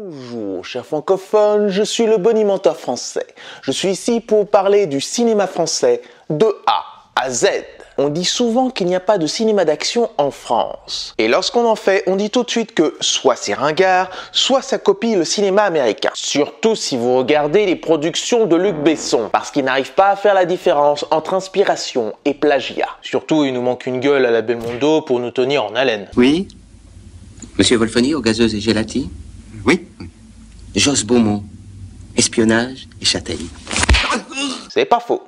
Bonjour, chers francophones, je suis le bonimenteur français. Je suis ici pour parler du cinéma français de A à Z. On dit souvent qu'il n'y a pas de cinéma d'action en France. Et lorsqu'on en fait, on dit tout de suite que soit c'est ringard, soit ça copie le cinéma américain. Surtout si vous regardez les productions de Luc Besson, parce qu'il n'arrive pas à faire la différence entre inspiration et plagiat. Surtout, il nous manque une gueule à la Belmondo pour nous tenir en haleine. Oui. Monsieur Wolfoni, aux gazeuses et gélatines. Oui. Josse Beaumont, espionnage et châtaigne. C'est pas faux.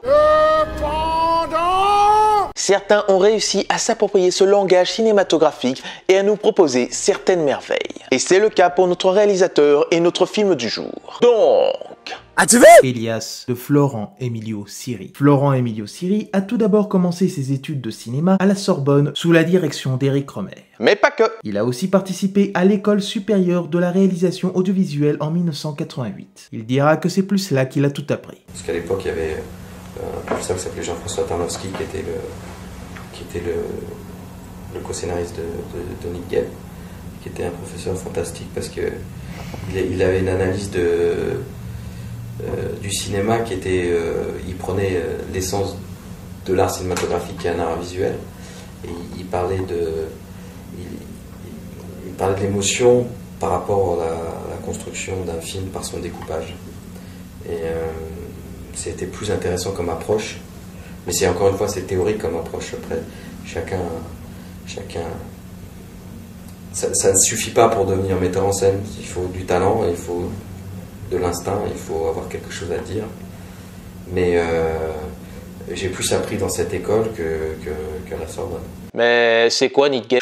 Certains ont réussi à s'approprier ce langage cinématographique et à nous proposer certaines merveilles. Et c'est le cas pour notre réalisateur et notre film du jour. Donc... Elias de Florent Emilio Siri. Florent Emilio Siri a tout d'abord commencé ses études de cinéma à la Sorbonne sous la direction d'Éric Rohmer. Mais pas que. Il a aussi participé à l'école supérieure de la réalisation audiovisuelle en 1988. Il dira que c'est plus là qu'il a tout appris. Parce qu'à l'époque, il y avait un professeur qui s'appelait Jean-François Tarnowski qui était le co-scénariste de Nick Gale, qui était un professeur fantastique parce que il avait une analyse du cinéma qui était, il prenait l'essence de l'art cinématographique qui est un art visuel et il parlait de l'émotion par rapport à la construction d'un film par son découpage et c'était plus intéressant comme approche, mais c'est encore une fois c'est théorique comme approche. Après chacun ça ne suffit pas pour devenir metteur en scène, il faut du talent, il faut de l'instinct, il faut avoir quelque chose à dire. Mais j'ai plus appris dans cette école qu'à la Sorbonne. Mais c'est quoi Nick Gale ?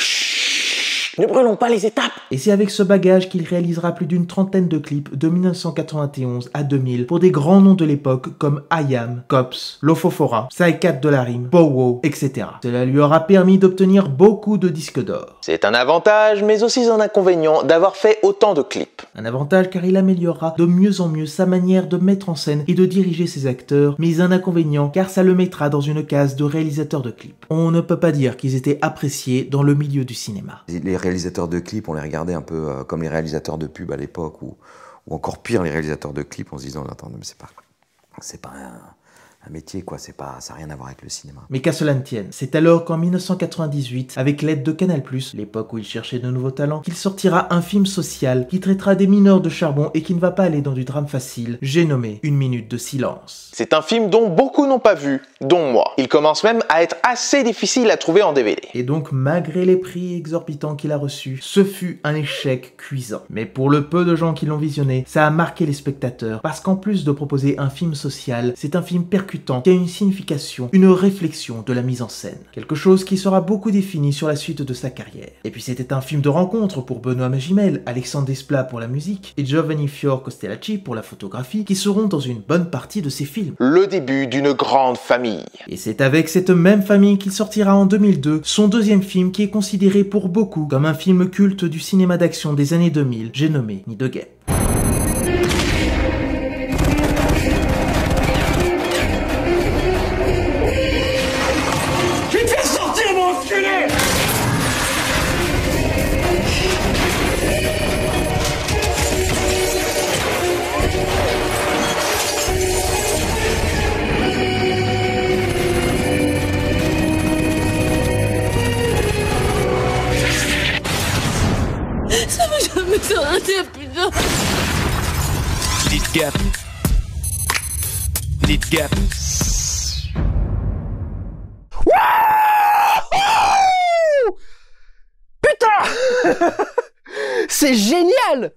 Ne brûlons pas les étapes! Et c'est avec ce bagage qu'il réalisera plus d'une trentaine de clips de 1991 à 2000 pour des grands noms de l'époque comme IAM, Cops, Lofofora, Psy4 de la Rime, Pow-Wow, etc. Cela lui aura permis d'obtenir beaucoup de disques d'or. C'est un avantage, mais aussi un inconvénient d'avoir fait autant de clips. Un avantage car il améliorera de mieux en mieux sa manière de mettre en scène et de diriger ses acteurs, mais un inconvénient car ça le mettra dans une case de réalisateur de clips. On ne peut pas dire qu'ils étaient appréciés dans le milieu du cinéma. Les réalisateurs de clips, on les regardait un peu comme les réalisateurs de pub à l'époque, ou encore pire, les réalisateurs de clips, en se disant, attends, mais c'est pas un métier, quoi, ça n'a rien à voir avec le cinéma. Mais qu'à cela ne tienne, c'est alors qu'en 1998, avec l'aide de Canal+, l'époque où il cherchait de nouveaux talents, qu'il sortira un film social qui traitera des mineurs de charbon et qui ne va pas aller dans du drame facile, j'ai nommé Une minute de silence. C'est un film dont beaucoup n'ont pas vu, dont moi. Il commence même à être assez difficile à trouver en DVD. Et donc, malgré les prix exorbitants qu'il a reçus, ce fut un échec cuisant. Mais pour le peu de gens qui l'ont visionné, ça a marqué les spectateurs, parce qu'en plus de proposer un film social, c'est un film percutant qui a une signification, une réflexion de la mise en scène. Quelque chose qui sera beaucoup défini sur la suite de sa carrière. Et puis c'était un film de rencontre pour Benoît Magimel, Alexandre Desplat pour la musique et Giovanni Fior Costellacci pour la photographie, qui seront dans une bonne partie de ses films. Le début d'une grande famille. Et c'est avec cette même famille qu'il sortira en 2002 son deuxième film qui est considéré pour beaucoup comme un film culte du cinéma d'action des années 2000, j'ai nommé Nid de guêpe. Ça va jamais s'arrêter, putain. Nid de guêpe. Nid de guêpe. Putain. C'est génial.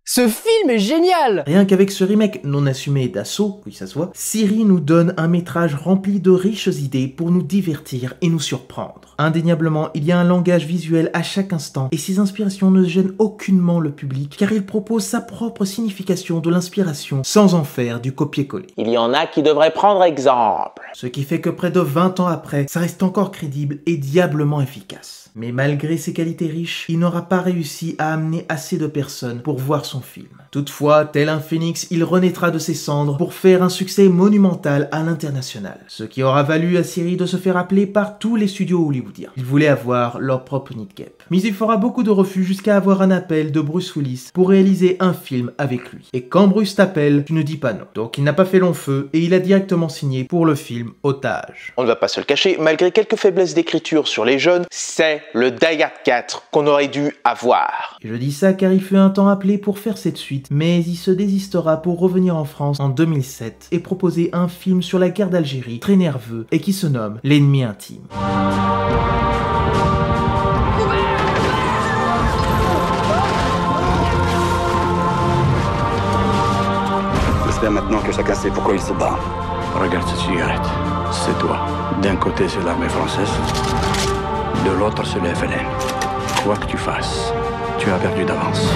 Ce film est génial! Rien qu'avec ce remake non assumé d'Assaut, oui ça se voit, Siri nous donne un métrage rempli de riches idées pour nous divertir et nous surprendre. Indéniablement, il y a un langage visuel à chaque instant et ses inspirations ne gênent aucunement le public car il propose sa propre signification de l'inspiration sans en faire du copier-coller. Il y en a qui devraient prendre exemple. Ce qui fait que près de 20 ans après, ça reste encore crédible et diablement efficace. Mais malgré ses qualités riches, il n'aura pas réussi à amener assez de personnes pour voir son film. Toutefois, tel un phénix, il renaîtra de ses cendres pour faire un succès monumental à l'international. Ce qui aura valu à Siri de se faire appeler par tous les studios hollywoodiens. Ils voulaient avoir leur propre Nick Cave. Mais il fera beaucoup de refus jusqu'à avoir un appel de Bruce Willis pour réaliser un film avec lui. Et quand Bruce t'appelle, tu ne dis pas non. Donc il n'a pas fait long feu et il a directement signé pour le film Otage. On ne va pas se le cacher, malgré quelques faiblesses d'écriture sur les jeunes, c'est le Die Hard 4 qu'on aurait dû avoir. Et je dis ça car il fut un temps appelé pour faire cette suite, mais il se désistera pour revenir en France en 2007 et proposer un film sur la guerre d'Algérie très nerveux et qui se nomme L'ennemi intime. J'espère maintenant que chacun sait pourquoi il se bat. Regarde cette cigarette. C'est toi. D'un côté, c'est l'armée française. De l'autre, c'est le FLN. Quoi que tu fasses, tu as perdu d'avance.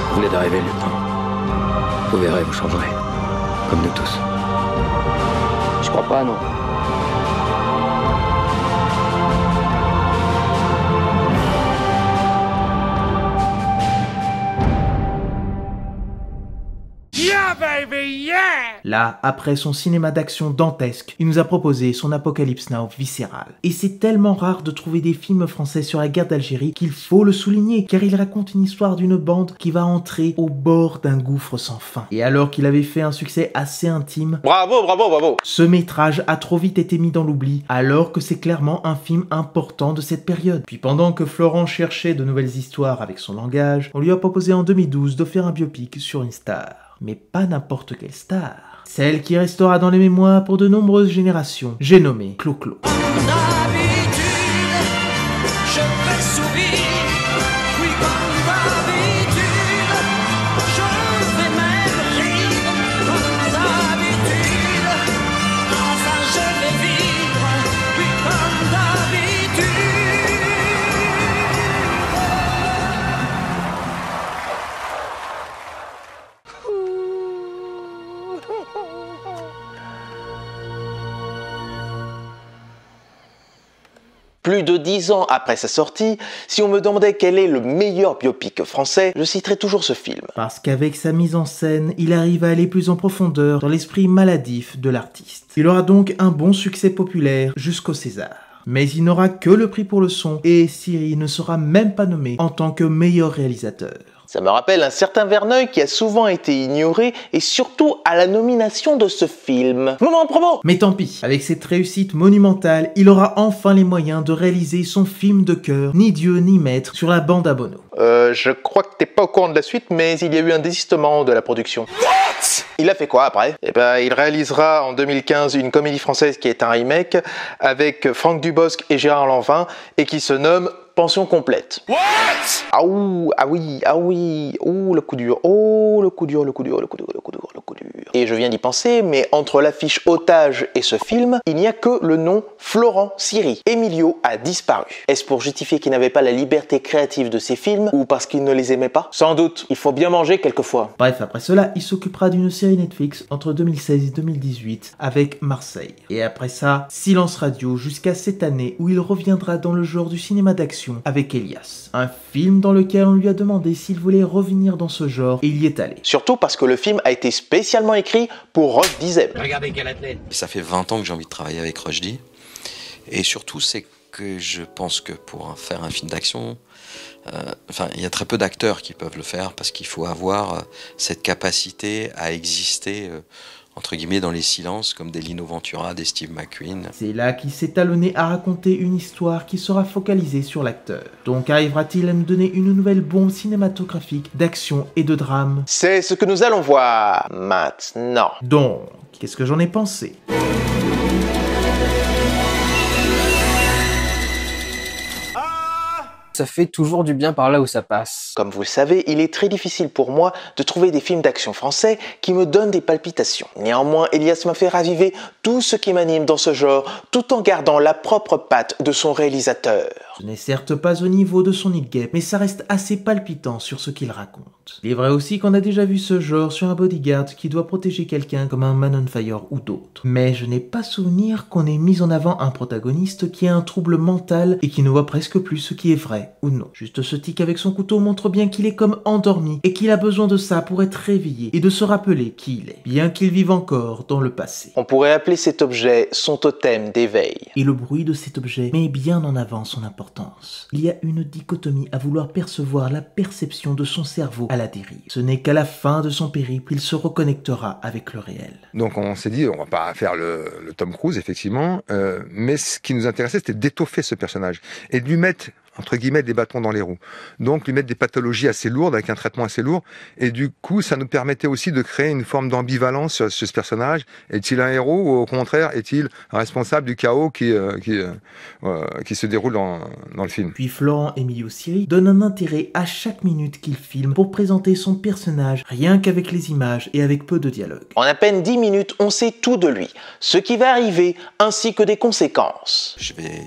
Vous venez d'arriver, lieutenant. Vous verrez, vous changerez. Comme nous tous. Je crois pas, non. Là, après son cinéma d'action dantesque, il nous a proposé son Apocalypse Now viscéral. Et c'est tellement rare de trouver des films français sur la guerre d'Algérie qu'il faut le souligner, car il raconte une histoire d'une bande qui va entrer au bord d'un gouffre sans fin. Et alors qu'il avait fait un succès assez intime, Bravo, bravo, bravo! ce métrage a trop vite été mis dans l'oubli, alors que c'est clairement un film important de cette période. Puis pendant que Florent cherchait de nouvelles histoires avec son langage, on lui a proposé en 2012 de faire un biopic sur une star. Mais pas n'importe quelle star. Celle qui restera dans les mémoires pour de nombreuses générations. J'ai nommé Clo-Clo. Plus de 10 ans après sa sortie, si on me demandait quel est le meilleur biopic français, je citerai toujours ce film. Parce qu'avec sa mise en scène, il arrive à aller plus en profondeur dans l'esprit maladif de l'artiste. Il aura donc un bon succès populaire jusqu'au César. Mais il n'aura que le prix pour le son et Siri ne sera même pas nommé en tant que meilleur réalisateur. Ça me rappelle un certain Verneuil qui a souvent été ignoré et surtout à la nomination de ce film. Moment promo! Mais tant pis, avec cette réussite monumentale, il aura enfin les moyens de réaliser son film de cœur, Ni Dieu ni Maître, sur la bande à Bono. Je crois que t'es pas au courant de la suite, mais il y a eu un désistement de la production. What? Il a fait quoi après? Eh ben, il réalisera en 2015 une comédie française qui est un remake avec Franck Dubosc et Gérard Lanvin et qui se nomme Pension complète. What? Ah ouh, ah oui, ouh le coup dur, oh le coup dur. Et je viens d'y penser, mais entre l'affiche Otage et ce film, il n'y a que le nom Florent Siri. Emilio a disparu. Est-ce pour justifier qu'il n'avait pas la liberté créative de ses films ou parce qu'il ne les aimait pas? Sans doute, il faut bien manger quelquefois. Bref, après cela, il s'occupera d'une série Netflix entre 2016 et 2018 avec Marseille. Et après ça, silence radio jusqu'à cette année où il reviendra dans le genre du cinéma d'action avec Elias. Un film dans lequel on lui a demandé s'il voulait revenir dans ce genre et il y est allé. Surtout parce que le film a été spécialement écrit pour Roch Dizem. Regardez quel athlète. Ça fait 20 ans que j'ai envie de travailler avec Rushdie. Et surtout, c'est que je pense que pour faire un film d'action, il y a très peu d'acteurs qui peuvent le faire parce qu'il faut avoir cette capacité à exister entre guillemets dans les silences comme des Lino Ventura, des Steve McQueen. C'est là qu'il s'est talonné à raconter une histoire qui sera focalisée sur l'acteur. Donc arrivera-t-il à nous donner une nouvelle bombe cinématographique d'action et de drame? C'est ce que nous allons voir maintenant. Donc, qu'est-ce que j'en ai pensé? Ça fait toujours du bien par là où ça passe. Comme vous le savez, il est très difficile pour moi de trouver des films d'action français qui me donnent des palpitations. Néanmoins, Elias m'a fait raviver tout ce qui m'anime dans ce genre, tout en gardant la propre patte de son réalisateur. Ce n'est certes pas au niveau de son Nick Gap, mais ça reste assez palpitant sur ce qu'il raconte. Il est vrai aussi qu'on a déjà vu ce genre sur un bodyguard qui doit protéger quelqu'un comme un Man on Fire ou d'autres. Mais je n'ai pas souvenir qu'on ait mis en avant un protagoniste qui a un trouble mental et qui ne voit presque plus ce qui est vrai ou non. Juste ce tic avec son couteau montre bien qu'il est comme endormi et qu'il a besoin de ça pour être réveillé et de se rappeler qui il est, bien qu'il vive encore dans le passé. On pourrait appeler cet objet son totem d'éveil. Et le bruit de cet objet met bien en avant son importance. Il y a une dichotomie à vouloir percevoir la perception de son cerveau à la dérive. Ce n'est qu'à la fin de son périple il se reconnectera avec le réel. Donc on s'est dit, on va pas faire le Tom Cruise, effectivement, mais ce qui nous intéressait, c'était d'étoffer ce personnage et de lui mettre, entre guillemets, des bâtons dans les roues. Donc lui mettre des pathologies assez lourdes, avec un traitement assez lourd, et du coup, ça nous permettait aussi de créer une forme d'ambivalence sur ce personnage. Est-il un héros ou au contraire, est-il un responsable du chaos qui se déroule dans le film? Puis Florent Emilio Siri donne un intérêt à chaque minute qu'il filme pour présenter son personnage, rien qu'avec les images et avec peu de dialogue. En à peine 10 minutes, on sait tout de lui, ce qui va arriver, ainsi que des conséquences. Je vais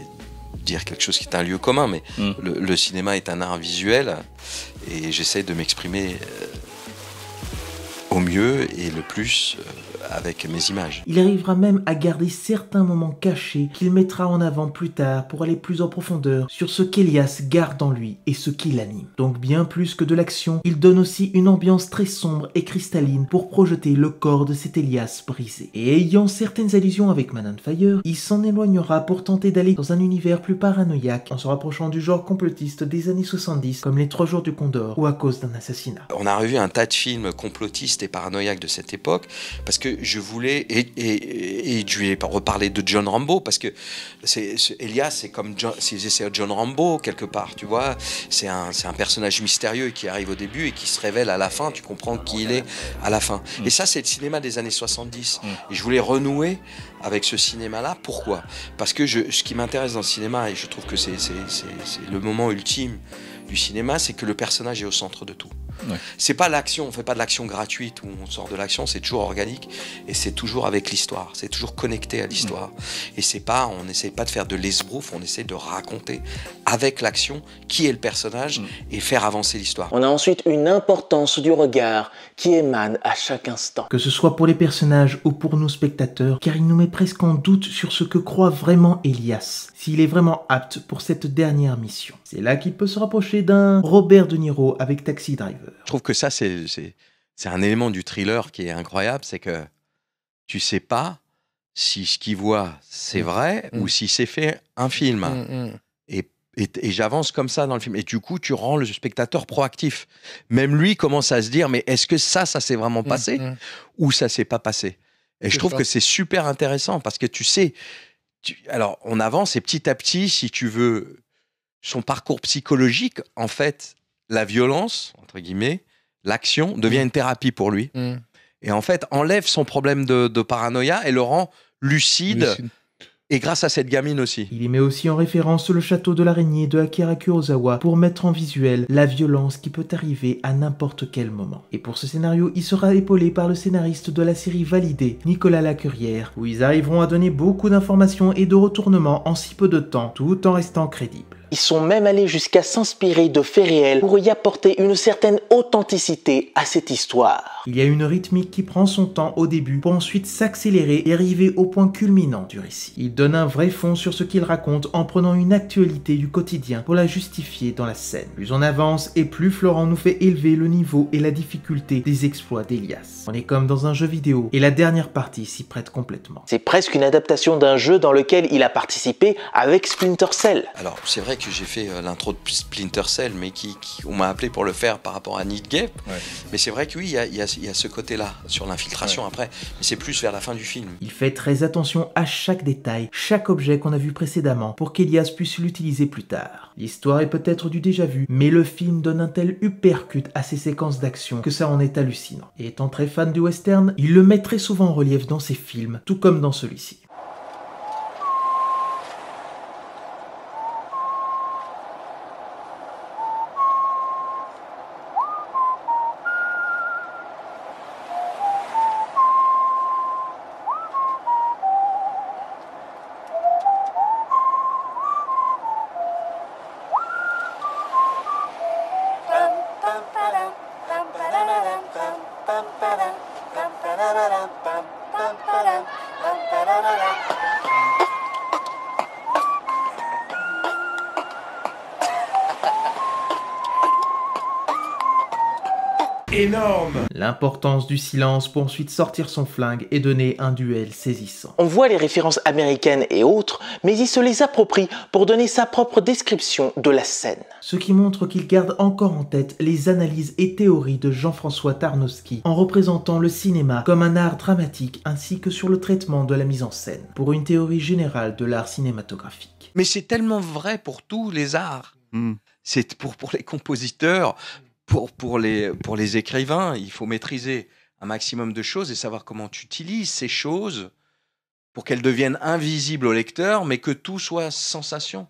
dire quelque chose qui est un lieu commun, mais le cinéma est un art visuel et j'essaie de m'exprimer au mieux et le plus avec mes images. Il arrivera même à garder certains moments cachés qu'il mettra en avant plus tard pour aller plus en profondeur sur ce qu'Elias garde en lui et ce qui l'anime. Donc bien plus que de l'action, il donne aussi une ambiance très sombre et cristalline pour projeter le corps de cet Elias brisé. Et ayant certaines allusions avec Man on Fire, il s'en éloignera pour tenter d'aller dans un univers plus paranoïaque en se rapprochant du genre complotiste des années 70 comme Les 3 jours du Condor ou À cause d'un assassinat. On a revu un tas de films complotistes et paranoïaques de cette époque parce que je voulais, et je lui ai reparlé de John Rambo, parce que Elias, c'est comme c'est John Rambo quelque part, tu vois. C'est un personnage mystérieux qui arrive au début et qui se révèle à la fin, tu comprends qui il est à la fin. Et ça, c'est le cinéma des années 70. Et je voulais renouer avec ce cinéma-là. Pourquoi? Parce que ce qui m'intéresse dans le cinéma, et je trouve que c'est le moment ultime du cinéma, c'est que le personnage est au centre de tout. Ouais. C'est pas l'action, on fait pas de l'action gratuite où on sort de l'action, c'est toujours organique et c'est toujours avec l'histoire, c'est toujours connecté à l'histoire. Et c'est pas, on n'essaie pas de faire de l'esbrouf, on essaie de raconter avec l'action qui est le personnage et faire avancer l'histoire. On a ensuite une importance du regard qui émane à chaque instant. Que ce soit pour les personnages ou pour nous spectateurs, car il nous met presque en doute sur ce que croit vraiment Elias, s'il est vraiment apte pour cette dernière mission. C'est là qu'il peut se rapprocher d'un Robert De Niro avec Taxi Driver. Je trouve que ça, c'est un élément du thriller qui est incroyable, c'est que tu sais pas si ce qu'il voit, c'est vrai ou si c'est fait un film. Et j'avance comme ça dans le film. Et du coup, tu rends le spectateur proactif. Même lui commence à se dire, mais est-ce que ça s'est vraiment passé ou ça s'est pas passé? Et je trouve que c'est super intéressant parce que tu sais, alors on avance et petit à petit, si tu veux, son parcours psychologique, en fait, la violence, entre guillemets, l'action devient une thérapie pour lui. Et en fait, enlève son problème de paranoïa et le rend lucide. Et grâce à cette gamine aussi. Il y met aussi en référence le château de l'araignée de Akira Kurosawa pour mettre en visuel la violence qui peut arriver à n'importe quel moment. Et pour ce scénario, il sera épaulé par le scénariste de la série Validé, Nicolas Lacurière, où ils arriveront à donner beaucoup d'informations et de retournements en si peu de temps, tout en restant crédibles. Ils sont même allés jusqu'à s'inspirer de faits réels pour y apporter une certaine authenticité à cette histoire. Il y a une rythmique qui prend son temps au début pour ensuite s'accélérer et arriver au point culminant du récit. Il donne un vrai fond sur ce qu'il raconte en prenant une actualité du quotidien pour la justifier dans la scène. Plus on avance et plus Florent nous fait élever le niveau et la difficulté des exploits d'Elias. On est comme dans un jeu vidéo et la dernière partie s'y prête complètement. C'est presque une adaptation d'un jeu dans lequel il a participé avec Splinter Cell. Alors c'est vrai que j'ai fait l'intro de Splinter Cell, mais on m'a appelé pour le faire par rapport à Nick Gap. Mais c'est vrai que oui, il y a ce côté-là sur l'infiltration après, mais c'est plus vers la fin du film. Il fait très attention à chaque détail, chaque objet qu'on a vu précédemment pour qu'Elias puisse l'utiliser plus tard. L'histoire est peut-être du déjà vu, mais le film donne un tel uppercut à ses séquences d'action que ça en est hallucinant. Et étant très fan du western, il le met très souvent en relief dans ses films, tout comme dans celui-ci. Énorme! L'importance du silence pour ensuite sortir son flingue et donner un duel saisissant. On voit les références américaines et autres, mais il se les approprie pour donner sa propre description de la scène. Ce qui montre qu'il garde encore en tête les analyses et théories de Jean-François Tarnowski en représentant le cinéma comme un art dramatique ainsi que sur le traitement de la mise en scène, pour une théorie générale de l'art cinématographique. Mais c'est tellement vrai pour tous les arts. C'est pour les compositeurs, pour les écrivains, il faut maîtriser un maximum de choses et savoir comment tu utilises ces choses pour qu'elles deviennent invisibles au lecteur, mais que tout soit sensation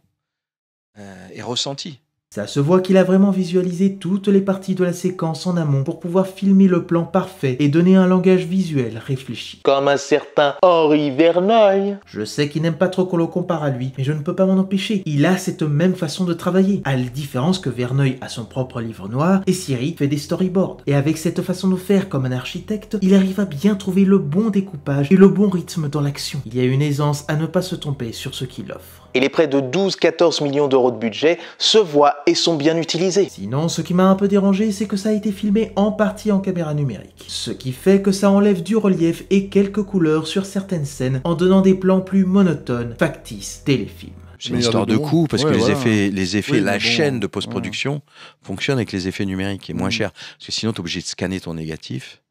et ressenti. Ça se voit qu'il a vraiment visualisé toutes les parties de la séquence en amont pour pouvoir filmer le plan parfait et donner un langage visuel réfléchi. Comme un certain Henri Verneuil. Je sais qu'il n'aime pas trop qu'on le compare à lui, mais je ne peux pas m'en empêcher. Il a cette même façon de travailler, à la différence que Verneuil a son propre livre noir et Siri fait des storyboards. Et avec cette façon de faire comme un architecte, il arrive à bien trouver le bon découpage et le bon rythme dans l'action. Il y a une aisance à ne pas se tromper sur ce qu'il offre. Et les près de 12-14 millions d'euros de budget se voient et sont bien utilisés. Sinon, ce qui m'a un peu dérangé, c'est que ça a été filmé en partie en caméra numérique. Ce qui fait que ça enlève du relief et quelques couleurs sur certaines scènes en donnant des plans plus monotones, factices, téléfilms. C'est une histoire de coût, parce que les effets, la chaîne de post-production fonctionne avec les effets numériques, qui est moins cher. Parce que sinon, tu es obligé de scanner ton négatif.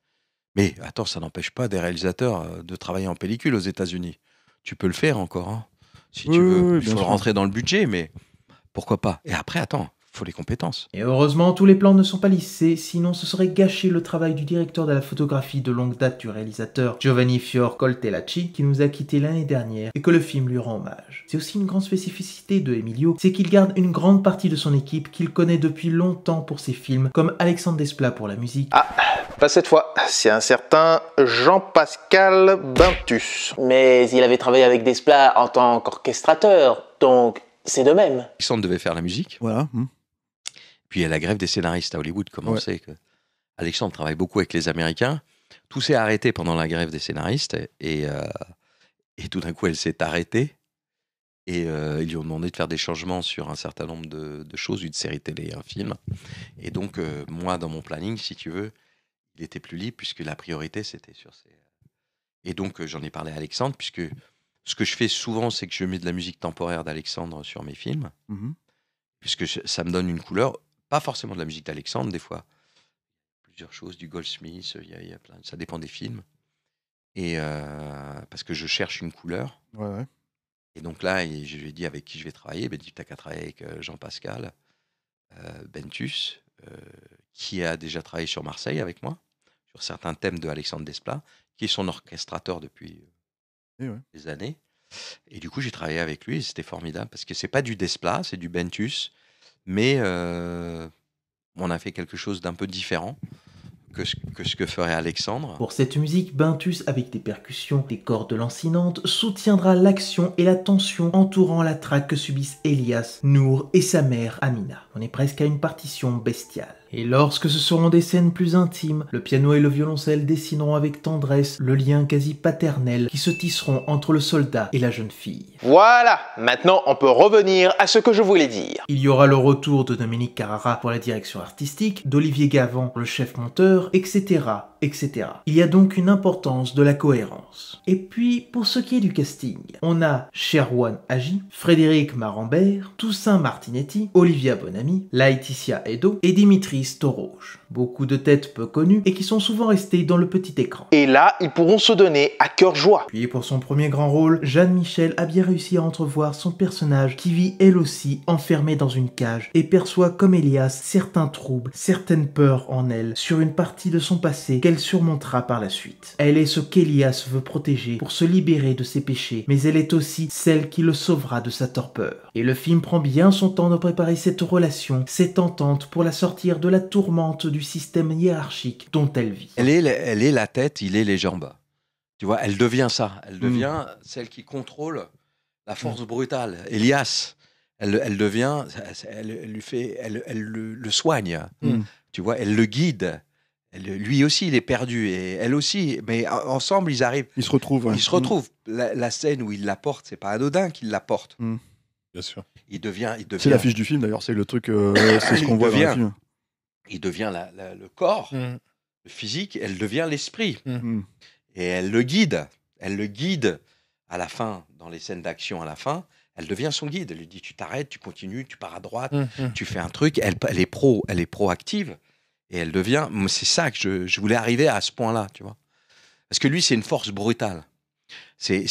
Mais attends, ça n'empêche pas des réalisateurs de travailler en pellicule aux États-Unis. Tu peux le faire encore, hein. Si tu veux, il faut rentrer dans le budget, mais pourquoi pas. Et après, attends, il faut les compétences. Et heureusement, tous les plans ne sont pas lissés, sinon ce serait gâcher le travail du directeur de la photographie de longue date du réalisateur Giovanni Fior Coltellacci, qui nous a quittés l'année dernière et que le film lui rend hommage. C'est aussi une grande spécificité de Emilio, c'est qu'il garde une grande partie de son équipe qu'il connaît depuis longtemps pour ses films, comme Alexandre Desplat pour la musique. Ah, pas cette fois, c'est un certain Jean-Pascal Bentus. Mais il avait travaillé avec Desplat en tant qu'orchestrateur, donc c'est de même. Alexandre devait faire la musique. Voilà. Puis il y a la grève des scénaristes à Hollywood, comme on sait que Alexandre travaille beaucoup avec les Américains. Tout s'est arrêté pendant la grève des scénaristes et tout d'un coup, elle s'est arrêtée. Et ils lui ont demandé de faire des changements sur un certain nombre de choses, une série télé, un film. Et donc, moi, dans mon planning, si tu veux, il était plus libre puisque la priorité, c'était sur ces... Et donc, j'en ai parlé à Alexandre, puisque ce que je fais souvent, c'est que je mets de la musique temporaire d'Alexandre sur mes films, puisque ça me donne une couleur, pas forcément de la musique d'Alexandre, des fois. Plusieurs choses, du Goldsmith, il y a plein, ça dépend des films. Et parce que je cherche une couleur. Et donc là, je lui ai dit avec qui je vais travailler. Ben, tu n'as qu'à travailler avec Jean-Pascal Bentus, qui a déjà travaillé sur Marseille avec moi, sur certains thèmes de Alexandre Desplat, qui est son orchestrateur depuis des années. Et du coup, j'ai travaillé avec lui et c'était formidable parce que c'est pas du Desplat, c'est du Bentus, mais on a fait quelque chose d'un peu différent que ce que ferait Alexandre. Pour cette musique, Bentus, avec des percussions, des cordes lancinantes, soutiendra l'action et la tension entourant la traque que subissent Elias, Nour et sa mère Amina. On est presque à une partition bestiale. Et lorsque ce seront des scènes plus intimes, le piano et le violoncelle dessineront avec tendresse le lien quasi paternel qui se tisseront entre le soldat et la jeune fille. Voilà, maintenant on peut revenir à ce que je voulais dire. Il y aura le retour de Dominique Carrara pour la direction artistique, d'Olivier Gavant pour le chef monteur, etc., etc. Il y a donc une importance de la cohérence. Et puis, pour ce qui est du casting, on a Sherwan Agi, Frédéric Marambert, Toussaint Martinetti, Olivia Bonamy, Laetitia Edo et Dimitri Storoge. Beaucoup de têtes peu connues et qui sont souvent restées dans le petit écran. Et là, ils pourront se donner à cœur joie. Puis pour son premier grand rôle, Jeanne Michel a bien réussi à entrevoir son personnage qui vit elle aussi enfermée dans une cage et perçoit comme Elias certains troubles, certaines peurs en elle sur une partie de son passé qu'elle surmontera par la suite. Elle est ce qu'Elias veut protéger pour se libérer de ses péchés, mais elle est aussi celle qui le sauvera de sa torpeur. Et le film prend bien son temps de préparer cette relation, cette entente pour la sortir de la tourmente du système hiérarchique dont elle vit. Elle est la tête, il est les jambes. Tu vois, elle devient ça. Elle devient celle qui contrôle la force brutale. Elias, elle devient, elle le soigne. Tu vois, elle le guide. Lui aussi, il est perdu, et elle aussi. Mais ensemble, ils arrivent. Ils se retrouvent. Ouais. Ils se retrouvent. La scène où il la porte, c'est pas anodin qu'il la porte. Bien sûr. Il devient. C'est l'affiche du film, d'ailleurs. C'est le truc. C'est ce qu'on voit dans le film. Il devient le corps, le physique. Elle devient l'esprit. Et elle le guide. Elle le guide à la fin, dans les scènes d'action à la fin. Elle devient son guide. Elle lui dit, tu t'arrêtes, tu continues, tu pars à droite, tu fais un truc. Elle est proactive. Et elle devient... C'est ça que je voulais arriver à ce point-là, tu vois. Parce que lui, c'est une force brutale. Et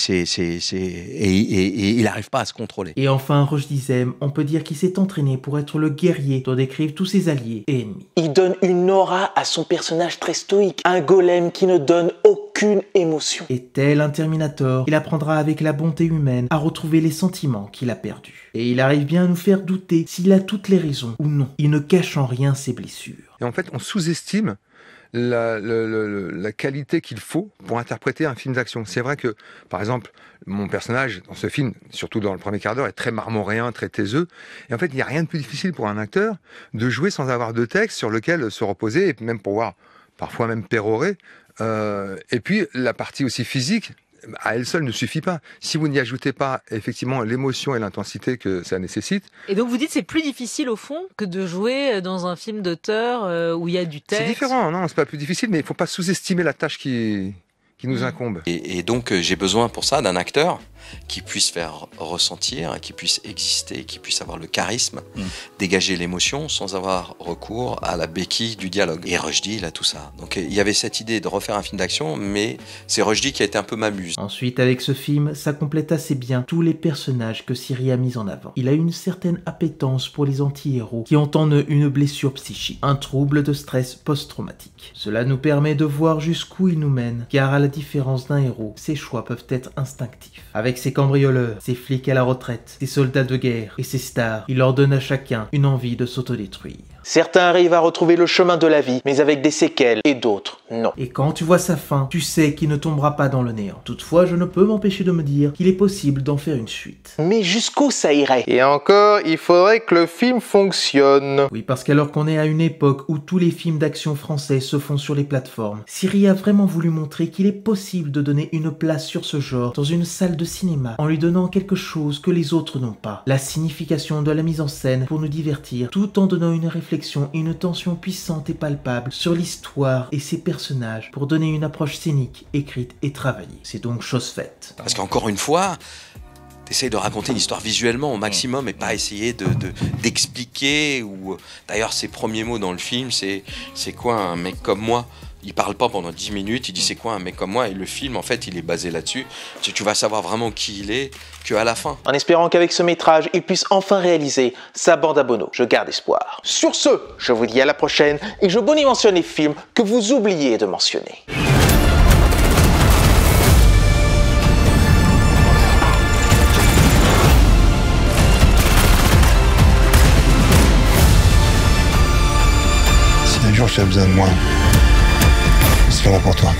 il n'arrive pas à se contrôler. Et enfin, Roche Dizem, on peut dire qu'il s'est entraîné pour être le guerrier dont décrivent tous ses alliés et ennemis. Il donne une aura à son personnage très stoïque, un golem qui ne donne aucune émotion. Et tel un Terminator, il apprendra avec la bonté humaine à retrouver les sentiments qu'il a perdus. Et il arrive bien à nous faire douter s'il a toutes les raisons ou non. Il ne cache en rien ses blessures. Et en fait, on sous-estime la qualité qu'il faut pour interpréter un film d'action. C'est vrai que, par exemple, mon personnage dans ce film, surtout dans le premier quart d'heure, est très marmoréen, très taiseux. Et en fait, il n'y a rien de plus difficile pour un acteur de jouer sans avoir de texte sur lequel se reposer, et même pouvoir parfois même pérorer. Et puis, la partie aussi physique, à elle seule ne suffit pas. Si vous n'y ajoutez pas effectivement l'émotion et l'intensité que ça nécessite. Et donc vous dites c'est plus difficile au fond que de jouer dans un film d'auteur où il y a du texte. C'est différent, non, c'est pas plus difficile, mais il faut pas sous-estimer la tâche qui nous incombe. Et donc j'ai besoin pour ça d'un acteur qui puisse faire ressentir, qui puisse exister, qui puisse avoir le charisme, dégager l'émotion sans avoir recours à la béquille du dialogue. Et Rushdie, il a tout ça. Donc il y avait cette idée de refaire un film d'action, mais c'est Rushdie qui a été un peu ma muse. Ensuite, avec ce film, ça complète assez bien tous les personnages que Siri a mis en avant. Il a une certaine appétence pour les anti-héros qui ont en eux une blessure psychique, un trouble de stress post-traumatique. Cela nous permet de voir jusqu'où il nous mène, car à la différence d'un héros, ses choix peuvent être instinctifs. Avec ses cambrioleurs, ses flics à la retraite, ses soldats de guerre et ses stars, il leur donne à chacun une envie de s'autodétruire. Certains arrivent à retrouver le chemin de la vie, mais avec des séquelles, et d'autres, non. Et quand tu vois sa fin, tu sais qu'il ne tombera pas dans le néant. Toutefois, je ne peux m'empêcher de me dire qu'il est possible d'en faire une suite. Mais jusqu'où ça irait? Et encore, il faudrait que le film fonctionne. Oui, parce qu'alors qu'on est à une époque où tous les films d'action français se font sur les plateformes, Siri a vraiment voulu montrer qu'il est possible de donner une place sur ce genre dans une salle de cinéma, en lui donnant quelque chose que les autres n'ont pas. La signification de la mise en scène pour nous divertir, tout en donnant une réflexion et une tension puissante et palpable sur l'histoire et ses personnages pour donner une approche scénique, écrite et travaillée. C'est donc chose faite. Parce qu'encore une fois, t'essayes de raconter une histoire visuellement au maximum et pas essayer d'expliquer ou... D'ailleurs, ses premiers mots dans le film, c'est quoi un mec comme moi? Il parle pas pendant 10 minutes, il dit c'est quoi un mec comme moi, et le film en fait il est basé là-dessus. Tu vas savoir vraiment qui il est qu'à la fin. En espérant qu'avec ce métrage, il puisse enfin réaliser sa bande à Bono. Je garde espoir. Sur ce, je vous dis à la prochaine et je bonimentionne les films que vous oubliez de mentionner. Si un jour tu as besoin de moi, je serai là pour toi.